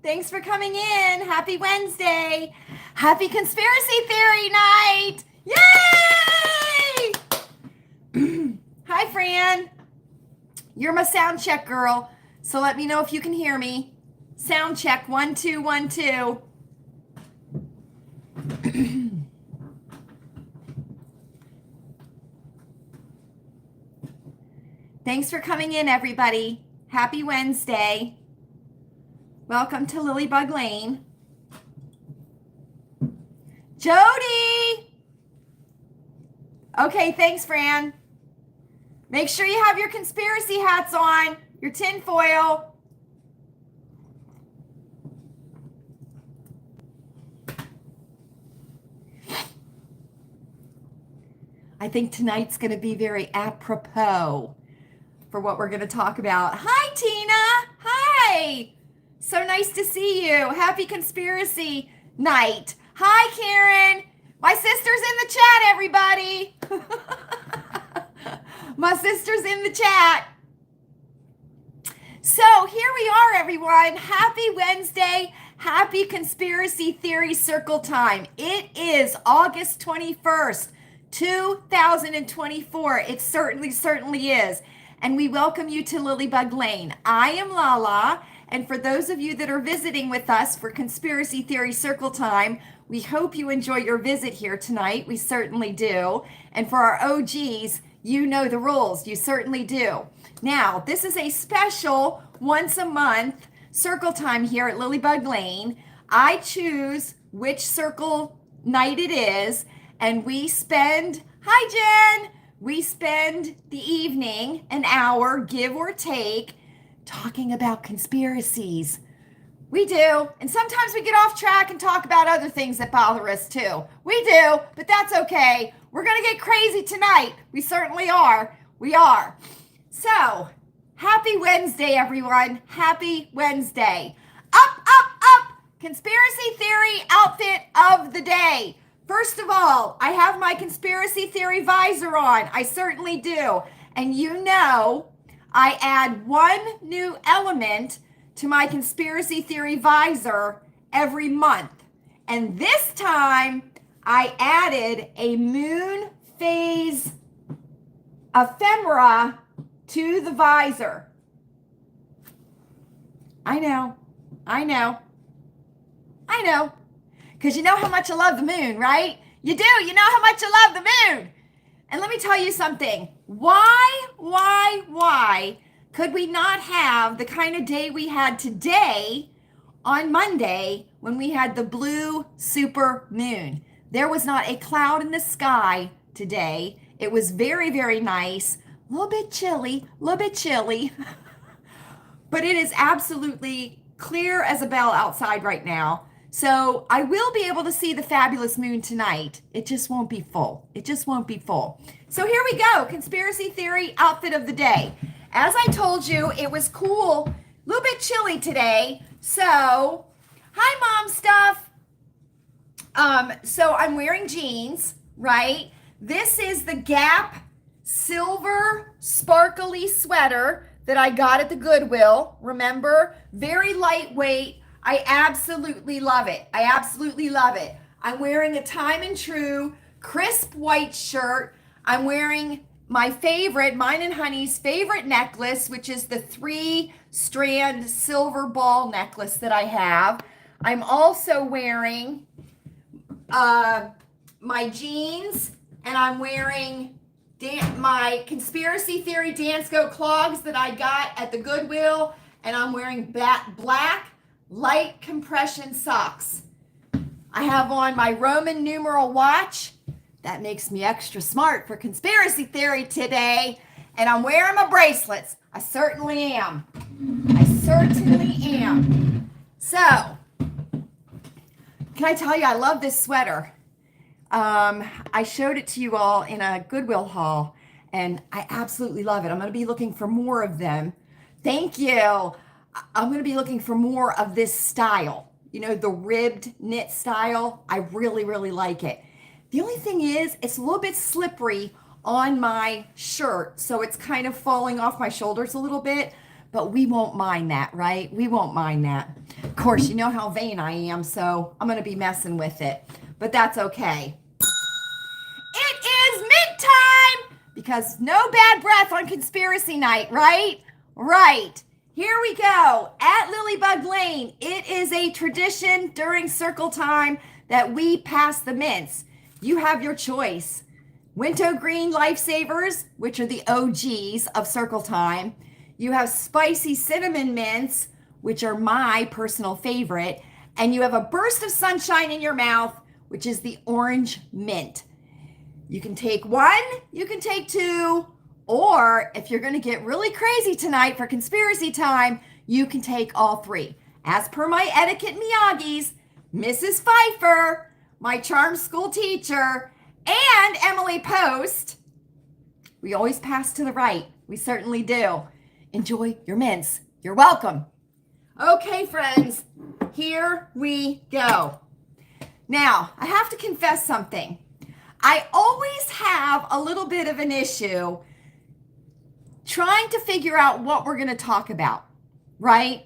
Thanks for coming in. Happy Wednesday. Happy Conspiracy Theory Night. Yay! Hi, Fran. You're my sound check girl, so let me know if you can hear me. Sound check, 1, 2, 1, 2. Thanks for coming in, everybody. Happy Wednesday. Welcome to Lilleybugglane. Jody! Okay, thanks, Fran. Make sure you have your conspiracy hats on, your tinfoil. I think tonight's going to be very apropos for what we're going to talk about. Hi, Tina. Hi. So nice to see you. Happy Conspiracy Night. Hi, Karen. My sister's in the chat, everybody. My sister's in the chat. So here we are, everyone. Happy Wednesday. Happy Conspiracy Theory Circle time. It is August 21st, 2024. It certainly is. And we welcome you to Lilleybugglane. I am Lala. And for those of you that are visiting with us for Conspiracy Theory Circle Time, we hope you enjoy your visit here tonight. We certainly do. And for our OGs, you know the rules. You certainly do. Now, this is a special once a month circle time here at Lilleybugglane. I choose which circle night it is, and we spend, hi Jen, we spend the evening, an hour, give or take, talking about conspiracies. We do. And sometimes we get off track and talk about other things that bother us too. We do, but that's okay. We're going to get crazy tonight. We certainly are. We are. So, happy Wednesday, everyone. Happy Wednesday. Up. Conspiracy theory outfit of the day. First of all, I have my conspiracy theory visor on. I certainly do. And you know, I add one new element to my conspiracy theory visor every month. And this time, I added a moon phase ephemera to the visor. I know. Because you know how much I love the moon, right? You do. You know how much I love the moon. And let me tell you something. Why could we not have the kind of day we had today on Monday when we had the blue super moon? There was not a cloud in the sky today. It was very, very nice. A little bit chilly. But it is absolutely clear as a bell outside right now. So I will be able to see the fabulous moon tonight. It just won't be full. So here we go. Conspiracy theory outfit of the day. As I told you, it was cool, a little bit chilly today. So, hi mom stuff. So I'm wearing jeans, right? This is the Gap silver sparkly sweater that I got at the Goodwill. Remember, very lightweight. I absolutely love it. I'm wearing a Time and True crisp white shirt. I'm wearing my favorite, mine and Honey's favorite necklace, which is the 3-strand silver ball necklace that I have. I'm also wearing my jeans, and I'm wearing my Conspiracy Theory Dance Go clogs that I got at the Goodwill, and I'm wearing black light compression socks. I have on my Roman numeral watch. That makes me extra smart for conspiracy theory today. And I'm wearing my bracelets. I certainly am. So, can I tell you, I love this sweater. I showed it to you all in a Goodwill haul, and I absolutely love it. I'm going to be looking for more of them. Thank you. I'm going to be looking for more of this style. You know, the ribbed knit style. I really like it. The only thing is, it's a little bit slippery on my shirt, so it's kind of falling off my shoulders a little bit. but we won't mind that, right? We won't mind that. Of course, you know how vain I am, so I'm going to be messing with it, but that's okay. It is mint time because no bad breath on conspiracy night, right? Right. Here we go. At Lilleybugglane, it is a tradition during circle time that we pass the mints. You have your choice. Wintergreen Lifesavers, which are the OGs of circle time. You have spicy cinnamon mints, which are my personal favorite. And you have a burst of sunshine in your mouth, which is the orange mint. You can take one, you can take two, or if you're going to get really crazy tonight for conspiracy time, you can take all three. As per my etiquette Miyagi's, Mrs. Pfeiffer, my charm school teacher, and Emily Post, we always pass to the right. We certainly do. Enjoy your mints. You're welcome. Okay, friends, here we go. Now, I have to confess something. I always have a little bit of an issue trying to figure out what we're going to talk about, right?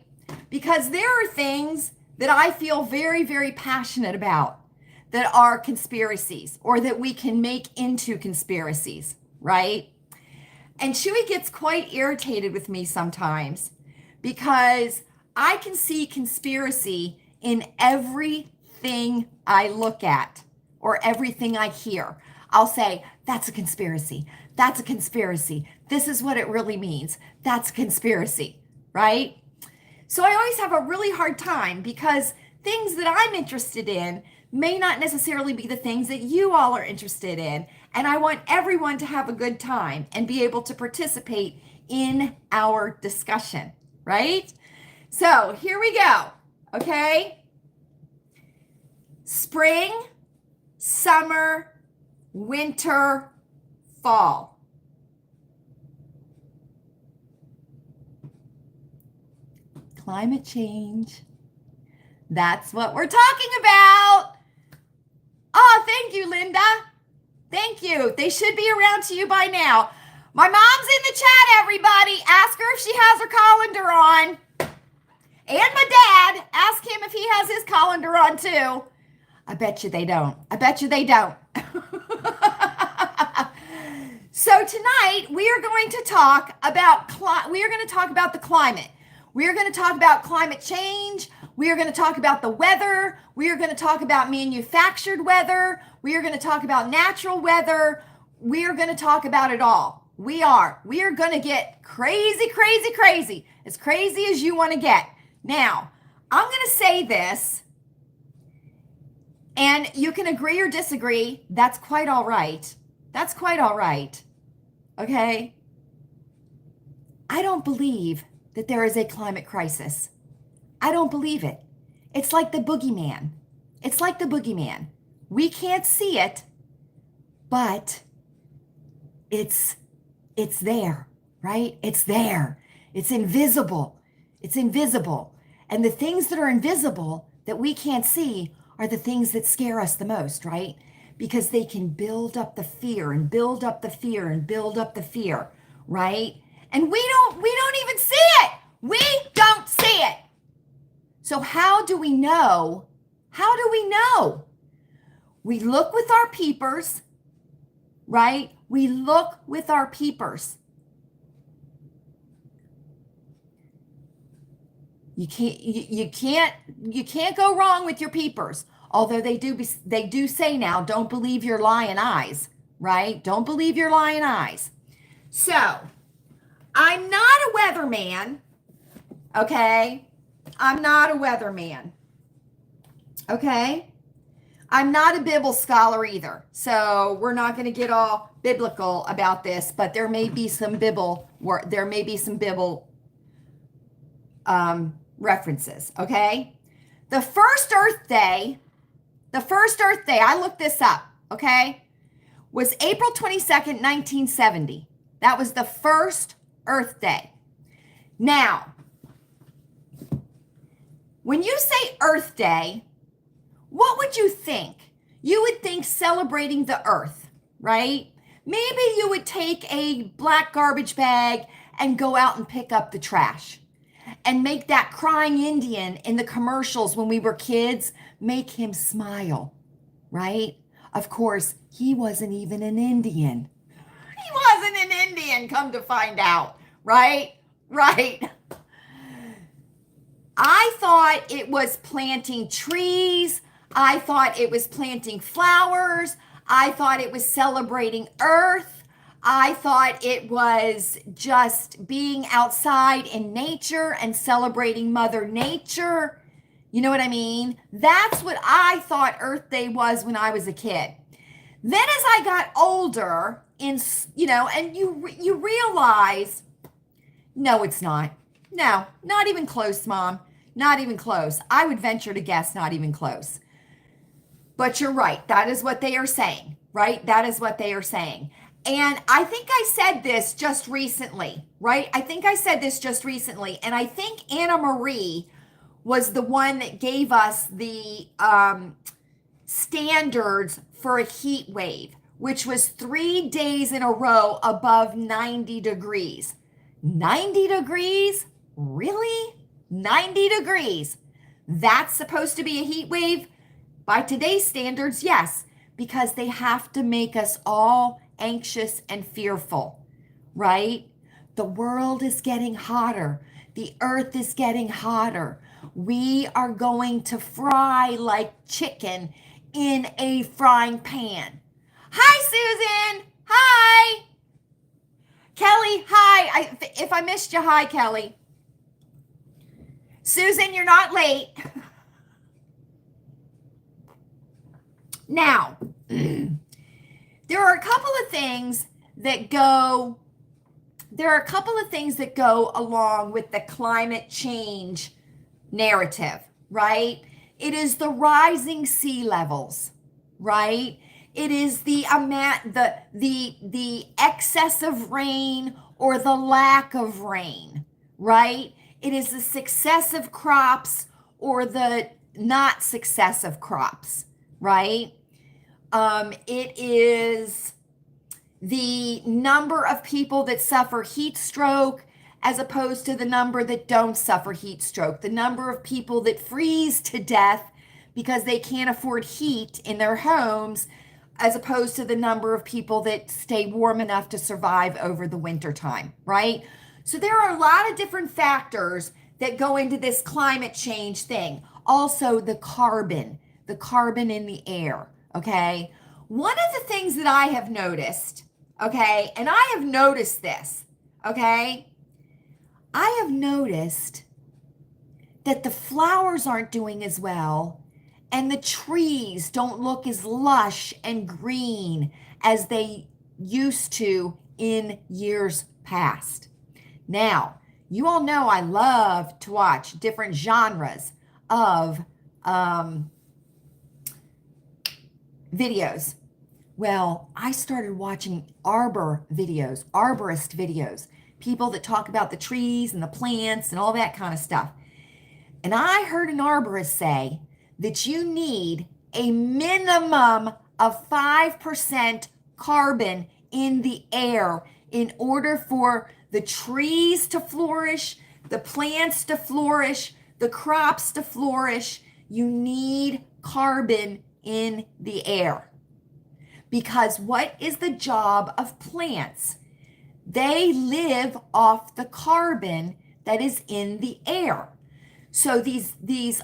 Because there are things that I feel very, very passionate about that are conspiracies or that we can make into conspiracies, right? And Chewy gets quite irritated with me sometimes because I can see conspiracy in everything I look at or everything I hear. I'll say, that's a conspiracy. That's a conspiracy. This is what it really means. That's a conspiracy, right? So I always have a really hard time because things that I'm interested in may not necessarily be the things that you all are interested in. And I want everyone to have a good time and be able to participate in our discussion, right? So here we go, okay? Spring, summer, winter, fall. Climate change. That's what we're talking about. Oh, thank you, Linda. Thank you. They should be around to you by now. My mom's in the chat, everybody. Ask her if she has her colander on. And my dad, ask him if he has his colander on too. I bet you they don't. I bet you they don't. So tonight we are going to talk about the climate. We are going to talk about climate change. We are going to talk about the weather. We are going to talk about manufactured weather. We are going to talk about natural weather. We are going to talk about it all. We are going to get crazy, crazy, crazy. As crazy as you want to get. Now, I'm going to say this, and you can agree or disagree. That's quite all right. That's quite all right. Okay? I don't believe that there is a climate crisis. I don't believe it. It's like the boogeyman. It's like the boogeyman. We can't see it, but it's there, right? It's there. It's invisible. It's invisible. And the things that are invisible that we can't see are the things that scare us the most, right? Because they can build up the fear and build up the fear and build up the fear, right? And we don't even see it. We don't see it. So how do we know? How do we know? We look with our peepers, right? We look with our peepers. You can't go wrong with your peepers. Although they do say now, don't believe your lying eyes, right? Don't believe your lying eyes. So, I'm not a weatherman, okay? I'm not a weatherman, okay? I'm not a Bible scholar either, so we're not going to get all biblical about this, but there may be some Bible references, okay? The first Earth Day, I looked this up, okay, was April 22nd, 1970. That was the first Earth Day. Now, when you say Earth Day, what would you think? You would think celebrating the earth, right? Maybe you would take a black garbage bag and go out and pick up the trash. And make that crying Indian in the commercials when we were kids, make him smile, right? Of course, he wasn't even an Indian. He wasn't an Indian, come to find out, right? Right. I thought it was planting trees. I thought it was planting flowers. I thought it was celebrating Earth. I thought it was just being outside in nature and celebrating Mother Nature. You know what I mean? That's what I thought Earth Day was when I was a kid. Then as I got older, and you realize, no, it's not. No, not even close, Mom. Not even close. I would venture to guess not even close. But you're right. That is what they are saying, right? That is what they are saying. And I think I said this just recently, right? I think I said this just recently. And I think Anna Marie was the one that gave us the standards for a heat wave, which was 3 days in a row above 90 degrees. 90 degrees? Really? 90 degrees. That's supposed to be a heat wave? By today's standards, yes, because they have to make us all anxious and fearful, right? The world is getting hotter. The earth is getting hotter. We are going to fry like chicken in a frying pan. Hi, Susan. Hi. Kelly, hi. If I missed you, hi, Kelly. Susan, you're not late. Now, there are a couple of things that go along with the climate change narrative, right? It is the rising sea levels, right? It is the excess of rain or the lack of rain, right? It is the success of crops or the not success of crops, right? It is the number of people that suffer heat stroke as opposed to the number that don't suffer heat stroke, the number of people that freeze to death because they can't afford heat in their homes, as opposed to the number of people that stay warm enough to survive over the winter time, right? So there are a lot of different factors that go into this climate change thing. Also, the carbon in the air, okay? One of the things that I have noticed, okay, and I have noticed this, okay? I have noticed that the flowers aren't doing as well and the trees don't look as lush and green as they used to in years past. Now, you all know I love to watch different genres of videos. Well, I started watching arborist videos, people that talk about the trees and the plants and all that kind of stuff. And I heard an arborist say that you need a minimum of 5% carbon in the air in order for the trees to flourish, the plants to flourish, the crops to flourish. You need carbon in the air. Because what is the job of plants? They live off the carbon that is in the air. So these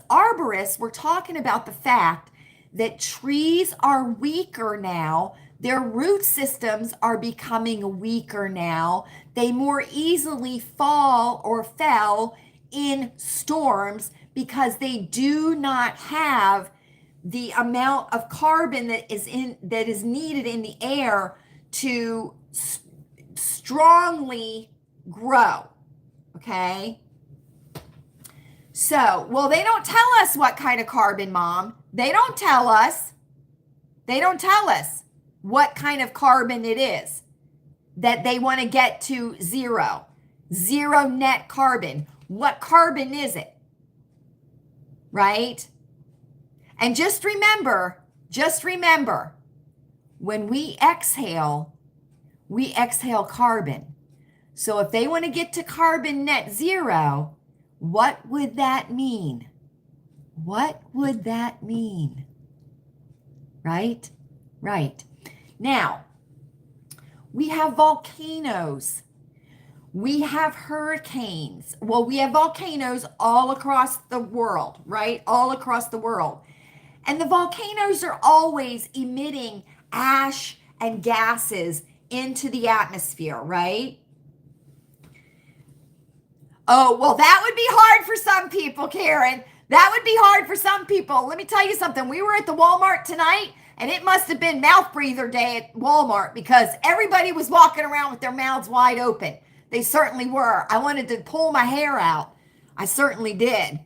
arborists were talking about the fact that trees are weaker now. Their root systems are becoming weaker now. They more easily fall or fell in storms because they do not have the amount of carbon that is needed in the air to strongly grow. Okay? So, well, they don't tell us what kind of carbon, Mom. They don't tell us. They don't tell us what kind of carbon it is that they want to get to zero net carbon. What carbon is it? Right? And just remember, when we exhale carbon. So if they want to get to carbon net zero, what would that mean? What would that mean? Right? Right. Now, we have volcanoes. We have hurricanes. Well, we have volcanoes all across the world, right? All across the world. And the volcanoes are always emitting ash and gases into the atmosphere, right? Oh, well, that would be hard for some people, Karen. That would be hard for some people. Let me tell you something. We were at the Walmart tonight, and it must have been mouth breather day at Walmart because everybody was walking around with their mouths wide open. They certainly were. I wanted to pull my hair out. I certainly did.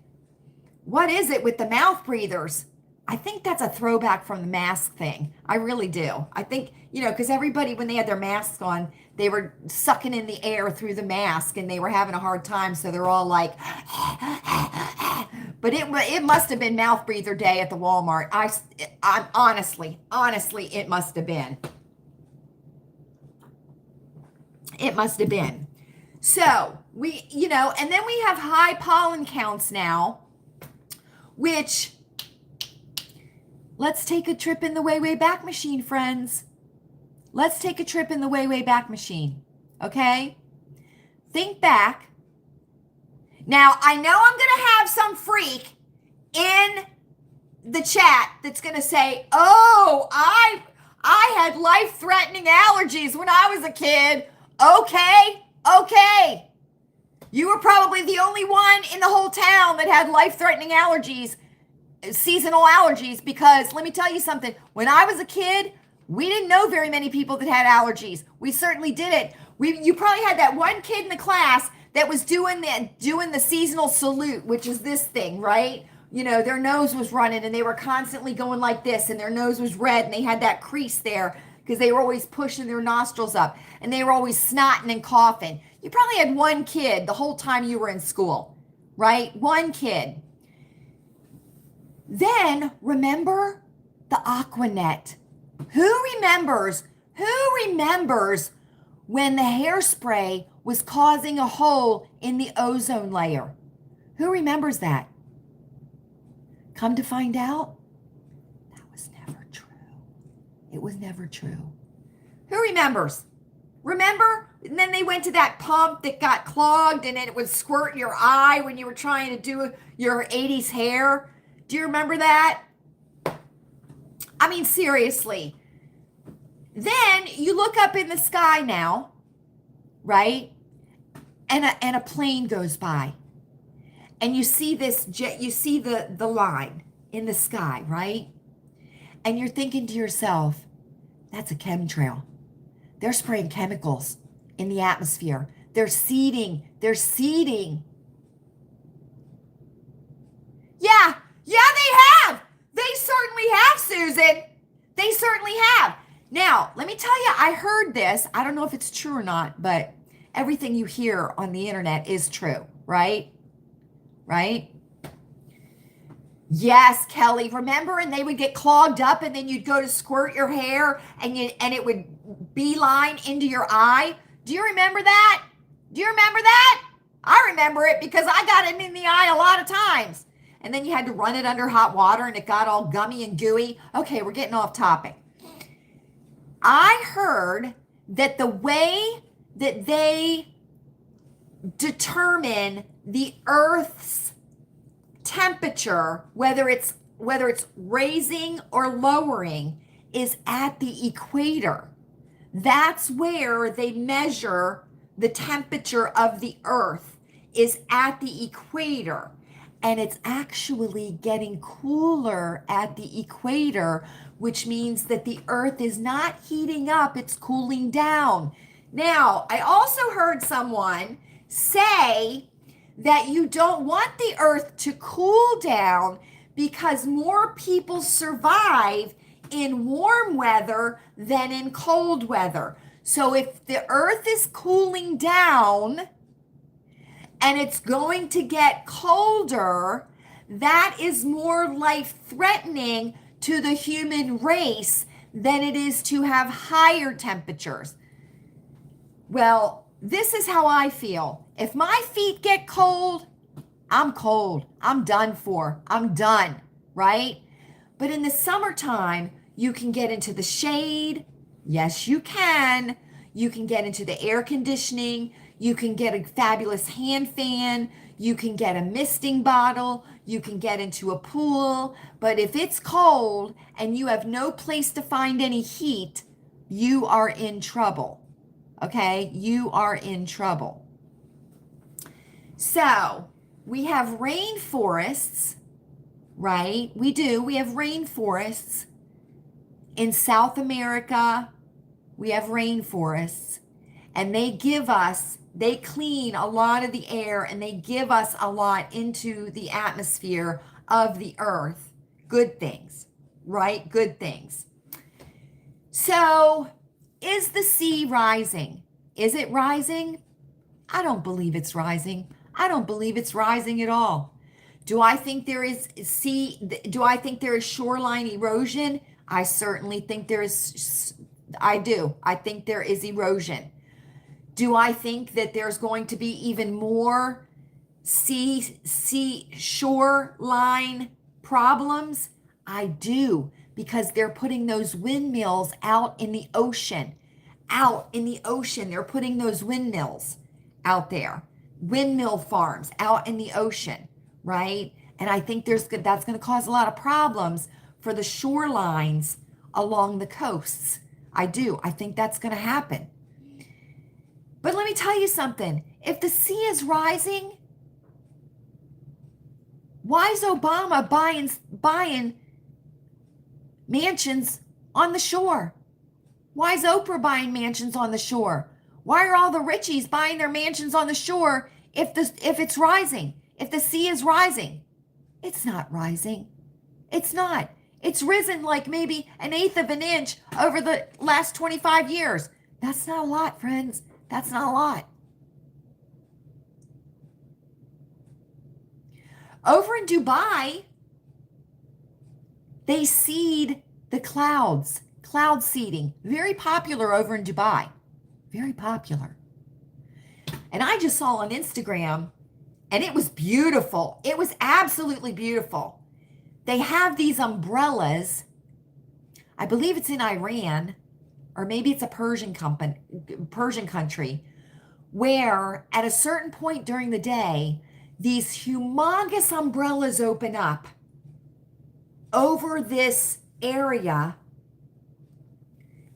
What is it with the mouth breathers? I think that's a throwback from the mask thing. I really do. I think, because everybody, when they had their masks on, they were sucking in the air through the mask and they were having a hard time. So they're all like, but it must have been mouth breather day at the Walmart. I'm honestly, it must have been. It must have been. So and then we have high pollen counts now, which, let's take a trip in the way back machine, friends. Let's take a trip in the way back machine. Okay? Think back. Now, I know I'm going to have some freak in the chat that's going to say, "Oh, I had life-threatening allergies when I was a kid." Okay. You were probably the only one in the whole town that had life-threatening allergies, seasonal allergies, because let me tell you something. When I was a kid, we didn't know very many people that had allergies. We certainly didn't. You probably had that one kid in the class that was doing the seasonal salute, which is this thing, right? Their nose was running and they were constantly going like this and their nose was red and they had that crease there because they were always pushing their nostrils up and they were always snotting and coughing. You probably had one kid the whole time you were in school, right? One kid. Then remember the Aquanet. Who remembers when the hairspray was causing a hole in the ozone layer? Who remembers that? Come to find out, that was never true. It was never true. Who remembers? Remember? And then they went to that pump that got clogged and it would squirt your eye when you were trying to do your 80s hair. Do you remember that? I mean, seriously. Then you look up in the sky now, right? And a plane goes by. And you see this jet, you see the line in the sky, right? And you're thinking to yourself, that's a chemtrail. They're spraying chemicals in the atmosphere. They're seeding. Yeah, they have. They certainly have, Susan. They certainly have. Now, let me tell you, I heard this. I don't know if it's true or not, but everything you hear on the internet is true, right? Right? Yes, Kelly. Remember, and they would get clogged up and then you'd go to squirt your hair and it would beeline into your eye. Do you remember that? I remember it because I got it in the eye a lot of times. And then you had to run it under hot water and it got all gummy and gooey. Okay, we're getting off topic. I heard that the way that they determine the Earth's temperature, whether it's raising or lowering, is at the equator. That's where they measure the temperature of the Earth, is at the equator. And it's actually getting cooler at the equator, which means that the Earth is not heating up, it's cooling down. Now, I also heard someone say that you don't want the Earth to cool down because more people survive in warm weather than in cold weather. So if the Earth is cooling down and it's going to get colder, that is more life-threatening to the human race than it is to have higher temperatures. Well, this is how I feel. If my feet get cold, I'm cold. I'm done for. I'm done, right? But in the summertime, you can get into the shade. Yes, you can. You can get into the air conditioning. You can get a fabulous hand fan. You can get a misting bottle. You can get into a pool. But if it's cold and you have no place to find any heat, you are in trouble. Okay? You are in trouble. So, we have rainforests, right? We do. We have rainforests. In South America, we have rainforests. And they clean a lot of the air and they give us a lot into the atmosphere of the earth. Good things, right? Good things. So, is the sea rising? Is it rising? I don't believe it's rising. I don't believe it's rising at all. Do I think there is shoreline erosion? I certainly think there is. I do. I think there is erosion. Do I think that there's going to be even more shoreline problems? I do, because they're putting those windmills out in the ocean. Out in the ocean, they're putting those windmills out there. Windmill farms out in the ocean, right? And I think that's going to cause a lot of problems for the shorelines along the coasts. I do. I think that's going to happen. But let me tell you something. If the sea is rising, why is Obama buying mansions on the shore? Why is Oprah buying mansions on the shore? Why are all the richies buying their mansions on the shore if it's rising? If the sea is rising? It's not rising. It's not. It's risen like maybe 1/8 of an inch over the last 25 years. That's not a lot, friends. That's not a lot. Over in Dubai, they seed the clouds. Cloud seeding. Very popular over in Dubai. Very popular. And I just saw on Instagram, and it was beautiful. It was absolutely beautiful. They have these umbrellas. I believe it's in Iran, or maybe it's a Persian country, where at a certain point during the day, these humongous umbrellas open up over this area.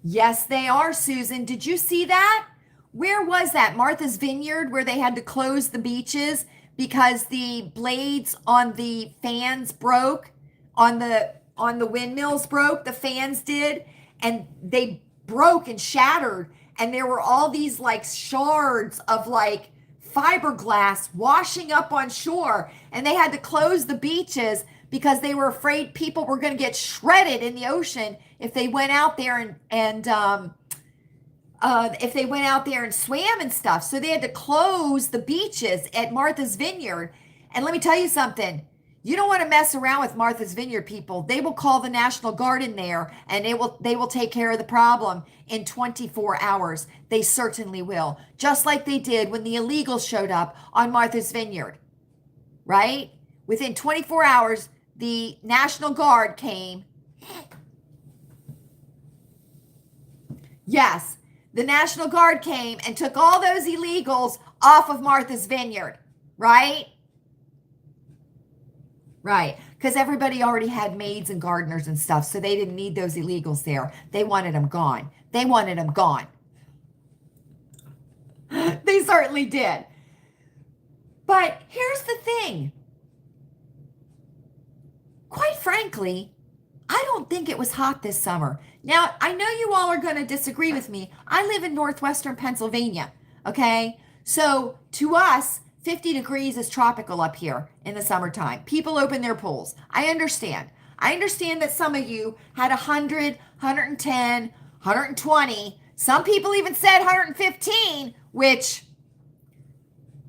Yes, they are, Susan. Did you see that? Where was that? Martha's Vineyard, where they had to close the beaches because the blades on the fans broke, on the windmills broke, the fans did, and they broke and shattered, and there were all these like shards of like fiberglass washing up on shore, and they had to close the beaches because they were afraid people were going to get shredded in the ocean if they went out there and if they went out there and swam and stuff. So they had to close the beaches at Martha's Vineyard. And let me tell you something. You don't want to mess around with Martha's Vineyard people. They will call the National Guard in there, and they will take care of the problem in 24 hours. They certainly will. Just like they did when the illegals showed up on Martha's Vineyard, right? Within 24 hours, the National Guard came. Yes, the National Guard came and took all those illegals off of Martha's Vineyard, right? Right, because everybody already had maids and gardeners and stuff, so they didn't need those illegals there. They wanted them gone. They wanted them gone. They certainly did. But here's the thing. Quite frankly, I don't think it was hot this summer. Now, I know you all are going to disagree with me. I live in northwestern Pennsylvania, okay? So to us, 50 degrees is tropical up here in the summertime. People open their pools. I understand. I understand that some of you had 100, 110, 120. Some people even said 115, which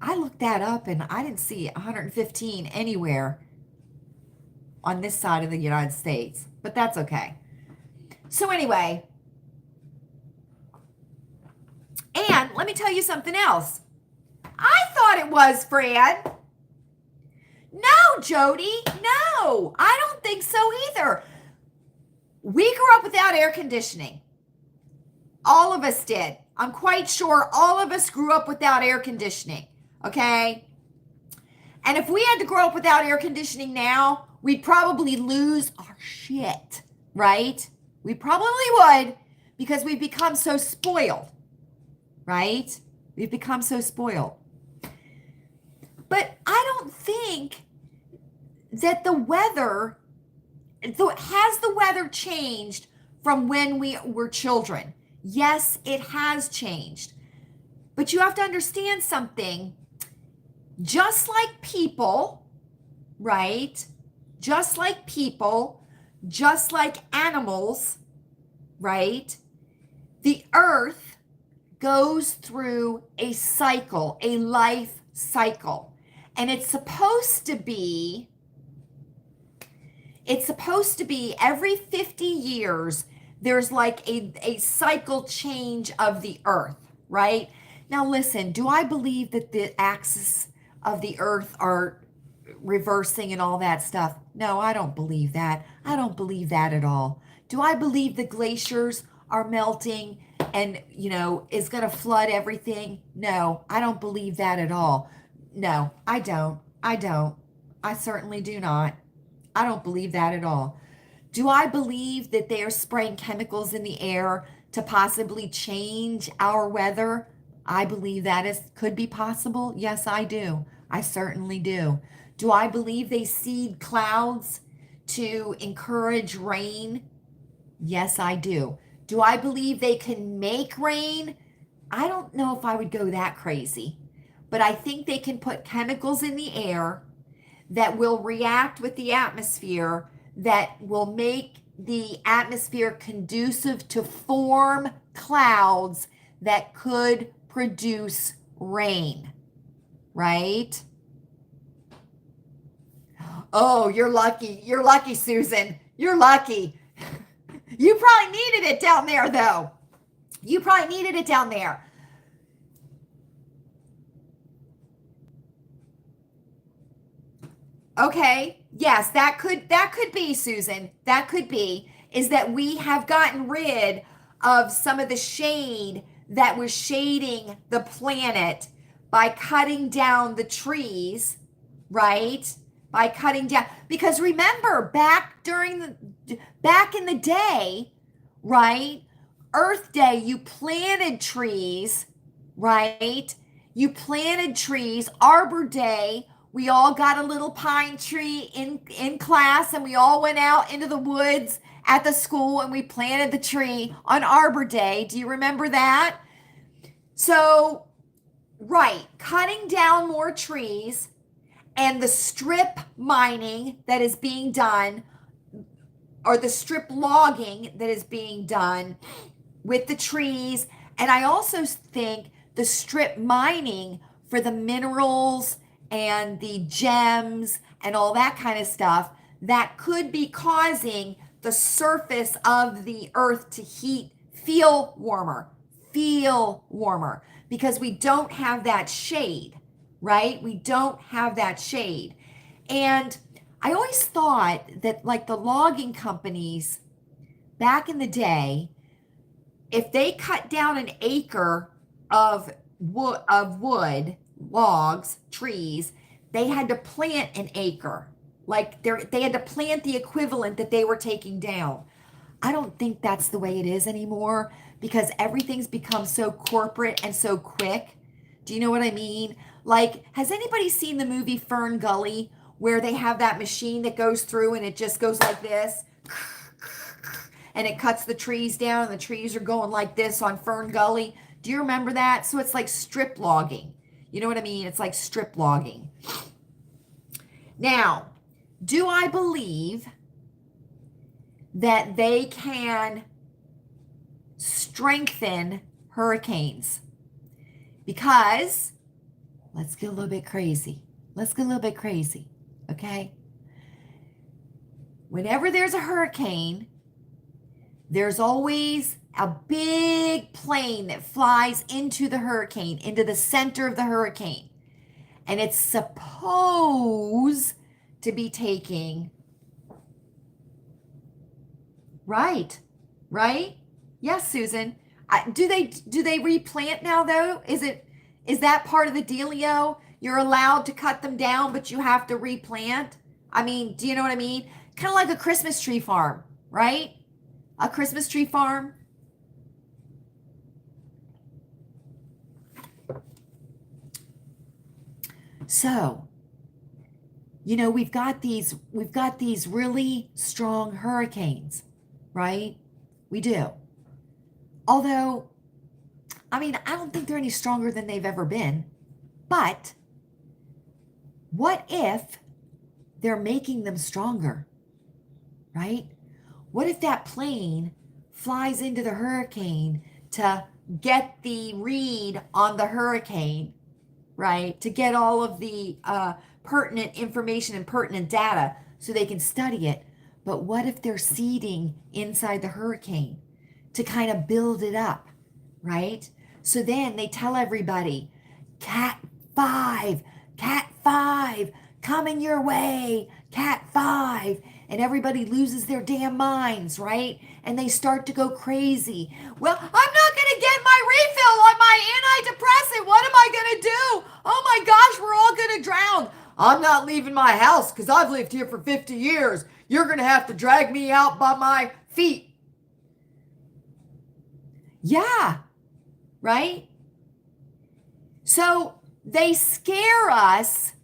I looked that up and I didn't see 115 anywhere on this side of the United States, but that's okay. So anyway, and let me tell you something else. I thought it was, Fran. No, Jody, no, I don't think so either. We grew up without air conditioning. All of us did. I'm quite sure all of us grew up without air conditioning, okay? And if we had to grow up without air conditioning now, we'd probably lose our shit, right? We probably would, because we've become so spoiled, right? We've become so spoiled. But I don't think that the weather, has the weather changed from when we were children? Yes, it has changed. But you have to understand something. Just like people, right? Just like people, just like animals, right? The earth goes through a cycle, a life cycle. And it's supposed to be every 50 years, there's like a cycle change of the earth, right? Now listen, do I believe that the axis of the earth are reversing and all that stuff? No, I don't believe that. I don't believe that at all. Do I believe the glaciers are melting and, is going to flood everything? No, I don't believe that at all. No, I don't. I certainly do not. I don't believe that at all. Do I believe that they are spraying chemicals in the air to possibly change our weather? I believe that could be possible. Yes, I do. I certainly do. Do I believe they seed clouds to encourage rain? Yes, I do. Do I believe they can make rain? I don't know if I would go that crazy, but I think they can put chemicals in the air that will react with the atmosphere, that will make the atmosphere conducive to form clouds that could produce rain, right? Oh, you're lucky. You're lucky, Susan. You're lucky. You probably needed it down there, though. You probably needed it down there. Okay, yes, that could be, Susan. That could be, is that we have gotten rid of some of the shade that was shading the planet by cutting down the trees, right? By cutting down, because remember back in the day, right? Earth Day, you planted trees, right? You planted trees. Arbor Day, we all got a little pine tree in class, and we all went out into the woods at the school and we planted the tree on Arbor Day. Do you remember that? So, right, cutting down more trees and the strip mining that is being done, or the strip logging that is being done with the trees. And I also think the strip mining for the minerals and the gems and all that kind of stuff that could be causing the surface of the earth to feel warmer, because we don't have that shade, right? We don't have that shade. And I always thought that, like, the logging companies back in the day, if they cut down an acre of wood, logs, trees, they had to plant an acre. Like, they had to plant the equivalent that they were taking down. I don't think that's the way it is anymore, because everything's become so corporate and so quick. Do you know what I mean? Like, has anybody seen the movie Fern Gully, where they have that machine that goes through and it just goes like this? And it cuts the trees down, and the trees are going like this on Fern Gully. Do you remember that? So it's like strip logging. You know what I mean? It's like strip logging. Now, do I believe that they can strengthen hurricanes? Because, let's get a little bit crazy. Okay? Whenever there's a hurricane, there's always a big plane that flies into the hurricane, into the center of the hurricane. And it's supposed to be taking, right, right? Yes, Susan. Do they replant now though? Is that part of the dealio? You're allowed to cut them down, but you have to replant? I mean, do you know what I mean? Kind of like a Christmas tree farm, right? A Christmas tree farm. So, we've got these really strong hurricanes, right? We do. Although, I mean, I don't think they're any stronger than they've ever been. But what if they're making them stronger, right? What if that plane flies into the hurricane to get the read on the hurricane, right? To get all of the pertinent information and pertinent data so they can study it. But what if they're seeding inside the hurricane to kind of build it up, right? So then they tell everybody, Cat 5, coming your way, Cat 5. And everybody loses their damn minds, right? And they start to go crazy. Well, I'm not going to get my refill on my antidepressant. What am I going to do? Oh my gosh, we're all going to drown. I'm not leaving my house because I've lived here for 50 years. You're going to have to drag me out by my feet. Yeah, right? So they scare us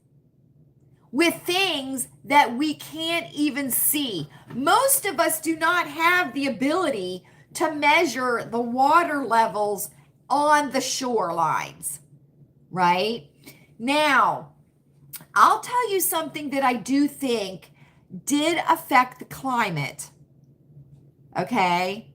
with things that we can't even see. Most of us do not have the ability to measure the water levels on the shorelines, right? Now, I'll tell you something that I do think did affect the climate, okay?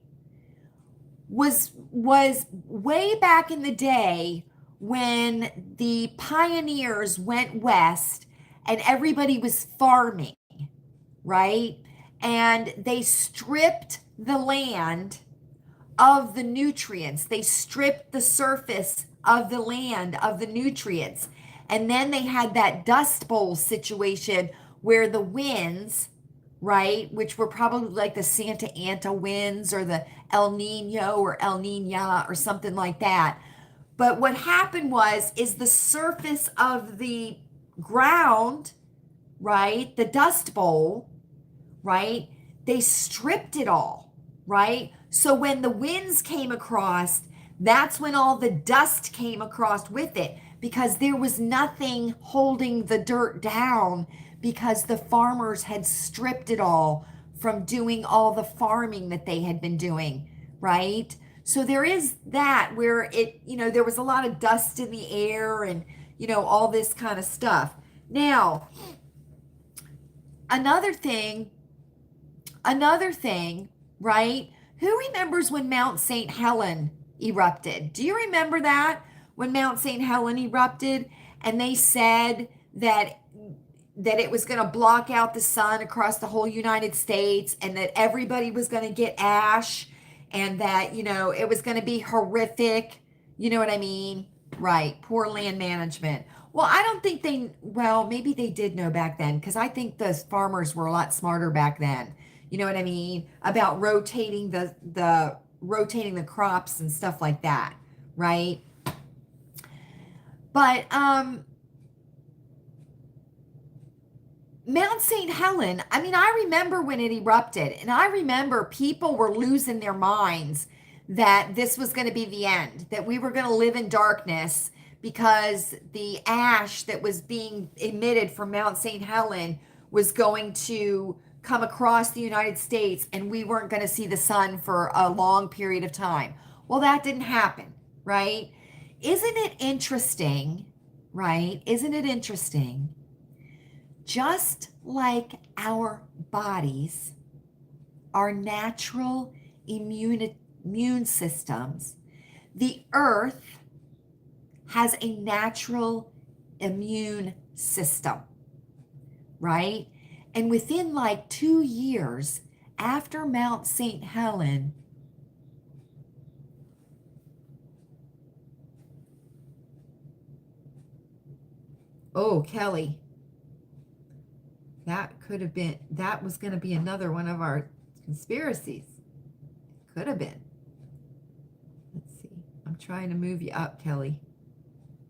Was way back in the day when the pioneers went west and everybody was farming, right? And they stripped the land of the nutrients. They stripped the surface of the land of the nutrients. And then they had that dust bowl situation where the winds, right, which were probably like the Santa Ana winds or the El Nino or El Nina or something like that. But what happened is the surface of the ground, right, the dust bowl, right, they stripped it all, right? So when the winds came across, that's when all the dust came across with it, because there was nothing holding the dirt down because the farmers had stripped it all from doing all the farming that they had been doing, right? So there is that where it, there was a lot of dust in the air and, all this kind of stuff. Now, another thing, right? Who remembers when Mount St. Helen erupted? Do you remember that? When Mount St. Helen erupted and they said that it was going to block out the sun across the whole United States and that everybody was going to get ash and that, it was going to be horrific. You know what I mean? Right. Poor land management. Well, I don't think maybe they did know back then, because I think the farmers were a lot smarter back then. You know what I mean? About rotating the crops and stuff like that, right? But Mount St. Helen, I mean, I remember when it erupted, and I remember people were losing their minds that this was going to be the end, that we were going to live in darkness because the ash that was being emitted from Mount St. Helen was going to come across the United States and we weren't going to see the sun for a long period of time. Well, that didn't happen, right? Isn't it interesting, right? Isn't it interesting? Just like our bodies, our natural immune systems, the earth has a natural immune system, right? And within like 2 years after Mount St. Helen. Oh, Kelly, that was going to be another one of our conspiracies. Could have been. Let's see. I'm trying to move you up, Kelly,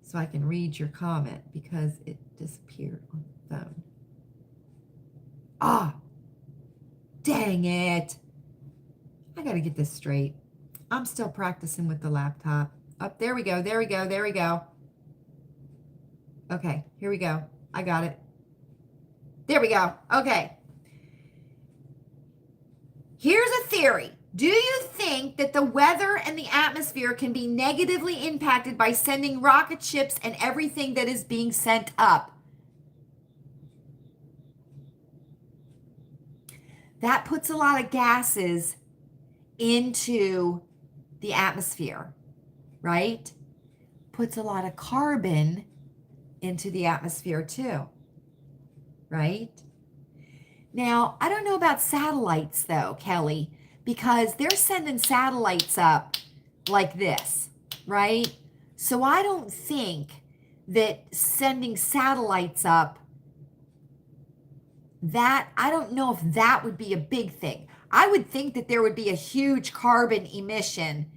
so I can read your comment because it disappeared on the phone. Ah, dang it. I got to get this straight. I'm still practicing with the laptop. Up, there we go. There we go. There we go. Okay, here we go. I got it. There we go. Okay. Here's a theory. Do you think that the weather and the atmosphere can be negatively impacted by sending rocket ships and everything that is being sent up? That puts a lot of gases into the atmosphere, right? Puts a lot of carbon into the atmosphere too, right? Now, I don't know about satellites though, Kelly, because they're sending satellites up like this, right? So I don't think that sending satellites up, I don't know if that would be a big thing. I would think that there would be a huge carbon emission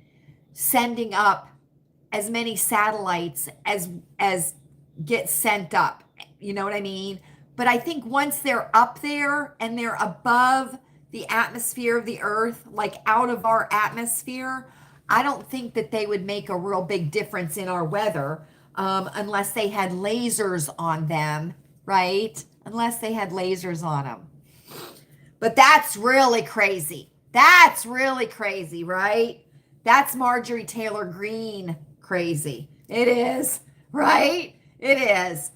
sending up as many satellites as get sent up. You know what I mean? But I think once they're up there and they're above the atmosphere of the Earth, like out of our atmosphere, I don't think that they would make a real big difference in our weather unless they had lasers on them, right? Unless they had lasers on them. But that's really crazy. That's really crazy, right? That's Marjorie Taylor Greene crazy. It is, right? It is.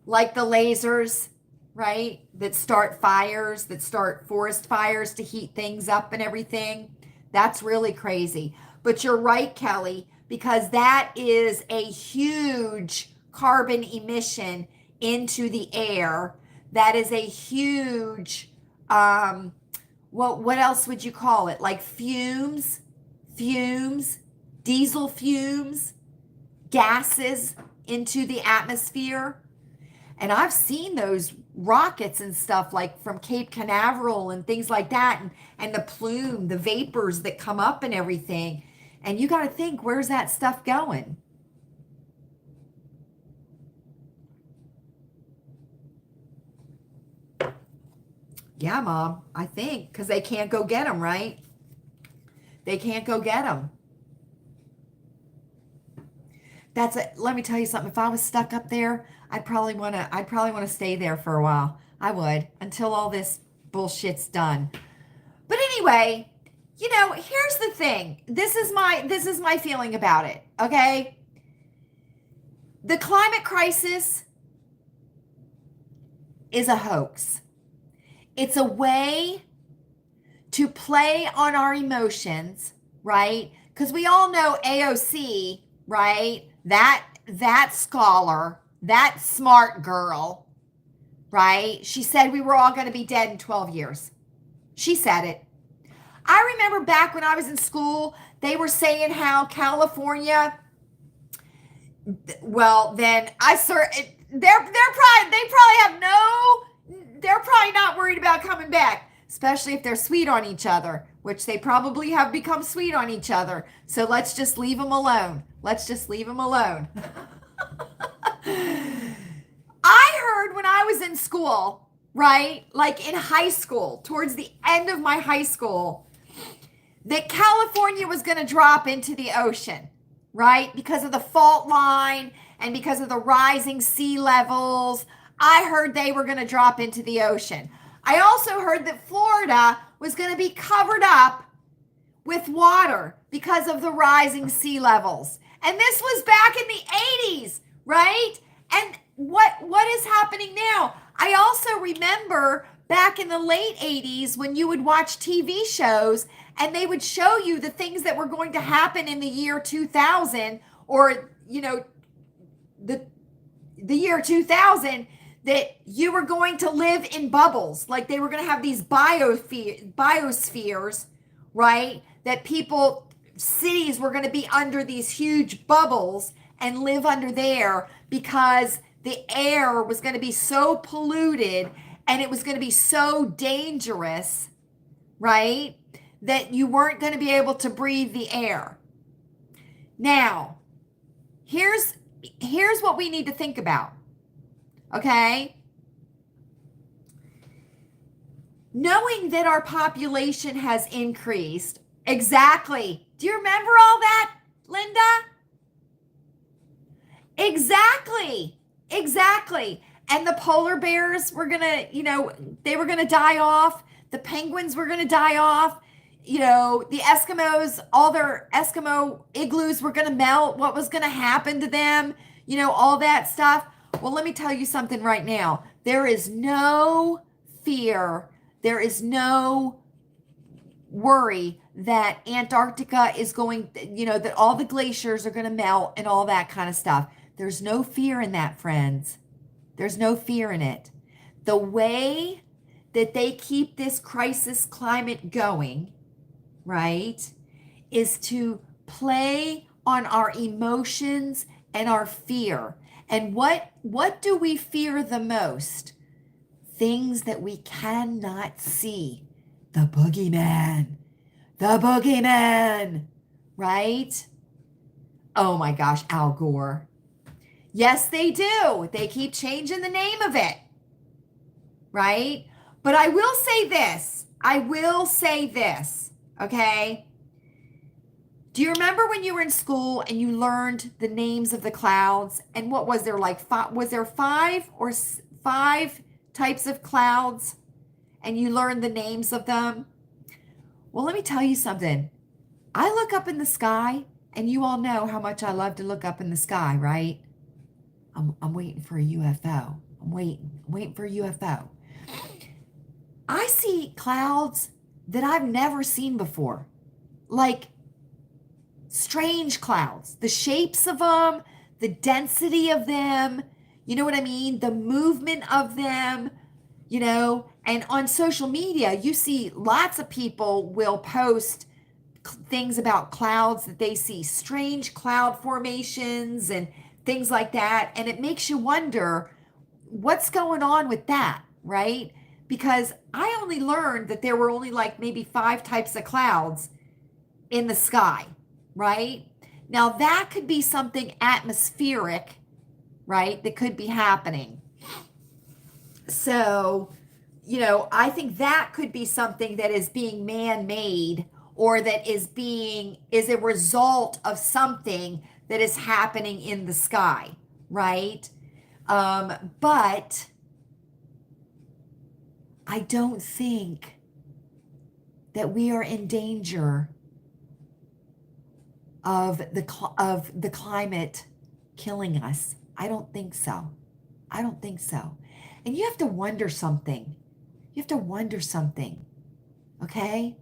Like the lasers, right? That start fires, that start forest fires to heat things up and everything. That's really crazy. But you're right, Kelly, because that is a huge carbon emission into the air. That is a huge, what else would you call it? Like fumes, diesel fumes, gases into the atmosphere. And I've seen those rockets and stuff like from Cape Canaveral and things like that, and the plume, the vapors that come up and everything. And you got to think, where's that stuff going? Yeah, Mom, I think, because they can't go get them, right? They can't go get them. Let me tell you something. If I was stuck up there, I'd probably want to stay there for a while. I would, until all this bullshit's done. But anyway, here's the thing. This is my feeling about it, okay? The climate crisis is a hoax. It's a way to play on our emotions, right? Because we all know AOC, right? That scholar, that smart girl, right? She said we were all going to be dead in 12 years. She said it. I remember back when I was in school, they were saying how California, well, then they're probably not worried about coming back, especially if they're sweet on each other, which they probably have become sweet on each other. So let's just leave them alone. Let's just leave them alone. I heard when I was in school, right? Like in high school, towards the end of my high school, that California was going to drop into the ocean, right? Because of the fault line and because of the rising sea levels. I heard they were going to drop into the ocean. I also heard that Florida was going to be covered up with water because of the rising sea levels. And this was back in the 80s, right? And what is happening now? I also remember back in the late 80s when you would watch TV shows and they would show you the things that were going to happen in the year 2000 or, the year 2000, that you were going to live in bubbles, like they were going to have these biospheres, right? That cities were going to be under these huge bubbles and live under there because the air was going to be so polluted and it was going to be so dangerous, right? That you weren't going to be able to breathe the air. Now, here's what we need to think about. Okay? Knowing that our population has increased, exactly. Do you remember all that, Linda? Exactly. And the polar bears were gonna, they were gonna die off. The penguins were gonna die off. The Eskimos, all their Eskimo igloos were gonna melt. What was gonna happen to them? All that stuff. Well, let me tell you something right now. There is no fear. There is no worry that Antarctica is going, that all the glaciers are going to melt and all that kind of stuff. There's no fear in that, friends. There's no fear in it. The way that they keep this crisis climate going, right, is to play on our emotions and our fear. And what do we fear the most? Things that we cannot see. The boogeyman, right? Oh my gosh, Al Gore. Yes, they do. They keep changing the name of it, right? But I will say this, okay? Do you remember when you were in school and you learned the names of the clouds? And what was there, like was there five types of clouds? And you learned the names of them? Well, let me tell you something. I look up in the sky, and you all know how much I love to look up in the sky, right? I'm waiting for a UFO. I'm waiting for a UFO. I see clouds that I've never seen before. Like strange clouds, the shapes of them, the density of them, you know what I mean? The movement of them, and on social media, you see lots of people will post things about clouds that they see, strange cloud formations and things like that. And it makes you wonder what's going on with that, right? Because I only learned that there were only like maybe 5 types of clouds in the sky, right? Now that could be something atmospheric, right? That could be happening. So, I think that could be something that is being man-made or that is a result of something that is happening in the sky, right? But I don't think that we are in danger of the climate killing us. I don't think so. And you have to wonder something. Okay?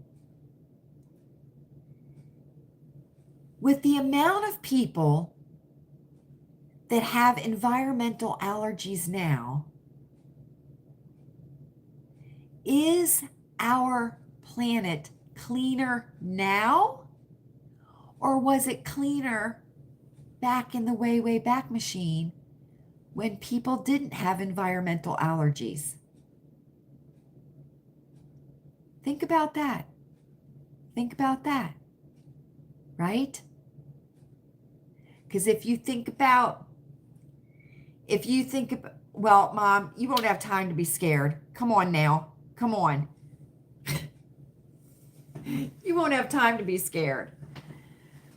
With the amount of people that have environmental allergies now, is our planet cleaner now? Or was it cleaner back in the way back machine when people didn't have environmental allergies? Think about that. Right? Because if you think about, well, Mom, you won't have time to be scared. Come on now. Come on. You won't have time to be scared.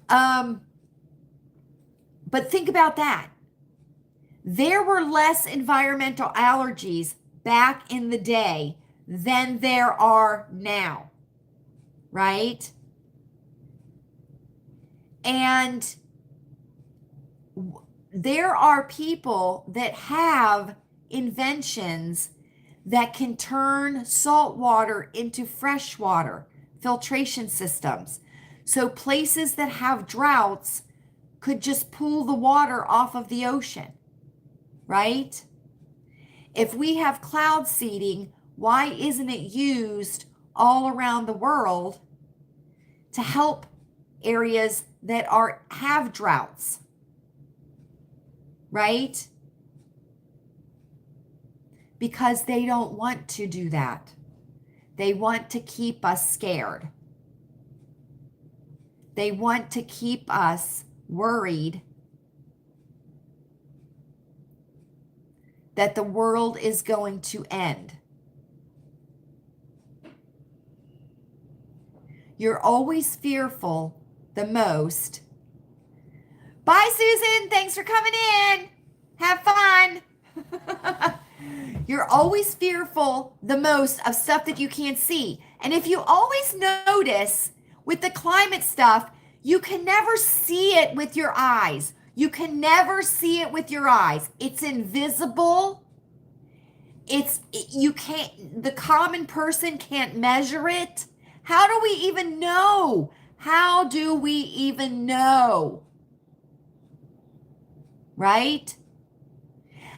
But think about that. There were less environmental allergies back in the day than there are now, right? And there are people that have inventions that can turn salt water into fresh water, filtration systems. So places that have droughts could just pull the water off of the ocean, right? If we have cloud seeding, why isn't it used all around the world to help areas that have droughts? Right? Because they don't want to do that. They want to keep us scared. They want to keep us worried that the world is going to end. You're always fearful the most. Bye, Susan. Thanks for coming in. Have fun. You're always fearful the most of stuff that you can't see. And if you always notice with the climate stuff, you can never see it with your eyes. You can never see it with your eyes. It's invisible. You can't, the common person can't measure it. How do we even know? How do we even know? Right?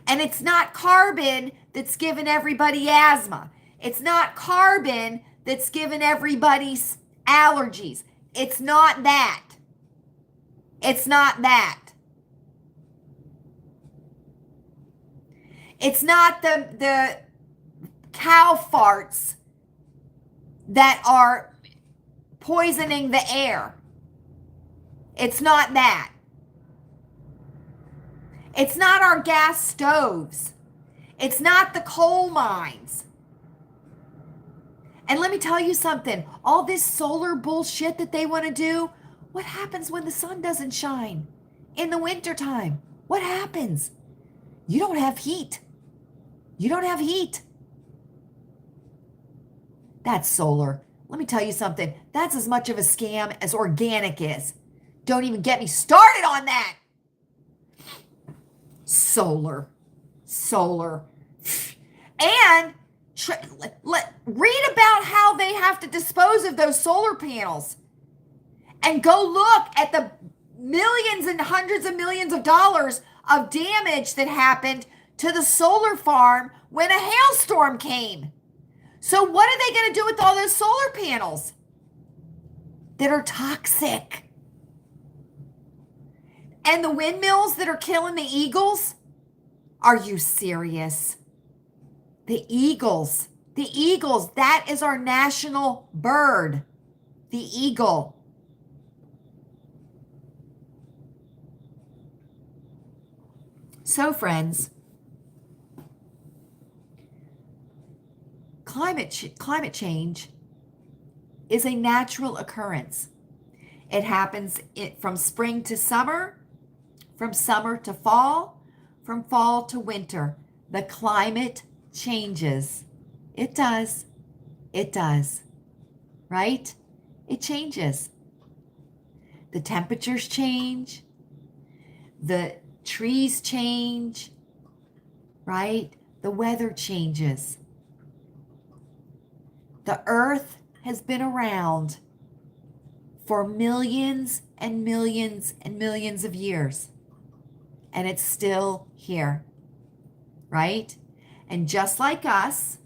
And it's not carbon that's given everybody asthma. It's not carbon that's given everybody's allergies. It's not that. It's not that. It's not the cow farts that are poisoning the air. It's not that. It's not our gas stoves. It's not the coal mines. And let me tell you something. All this solar bullshit that they want to do, what happens when the sun doesn't shine in the wintertime? What happens? You don't have heat. You don't have heat. That's solar. Let me tell you something. That's as much of a scam as organic is. Don't even get me started on that. Solar. And read about how they have to dispose of those solar panels. And go look at the millions and hundreds of millions of dollars of damage that happened to the solar farm when a hailstorm came. So what are they going to do with all those solar panels that are toxic? And the windmills that are killing the eagles? Are you serious? The eagles, that is our national bird, the eagle. So friends, climate change is a natural occurrence. It happens from spring to summer, from summer to fall, from fall to winter. The climate changes. It does. It does. Right? It changes. The temperatures change. The trees change. Right? The weather changes. The earth has been around for millions and millions and millions of years. And it's still here. Right? And just like us,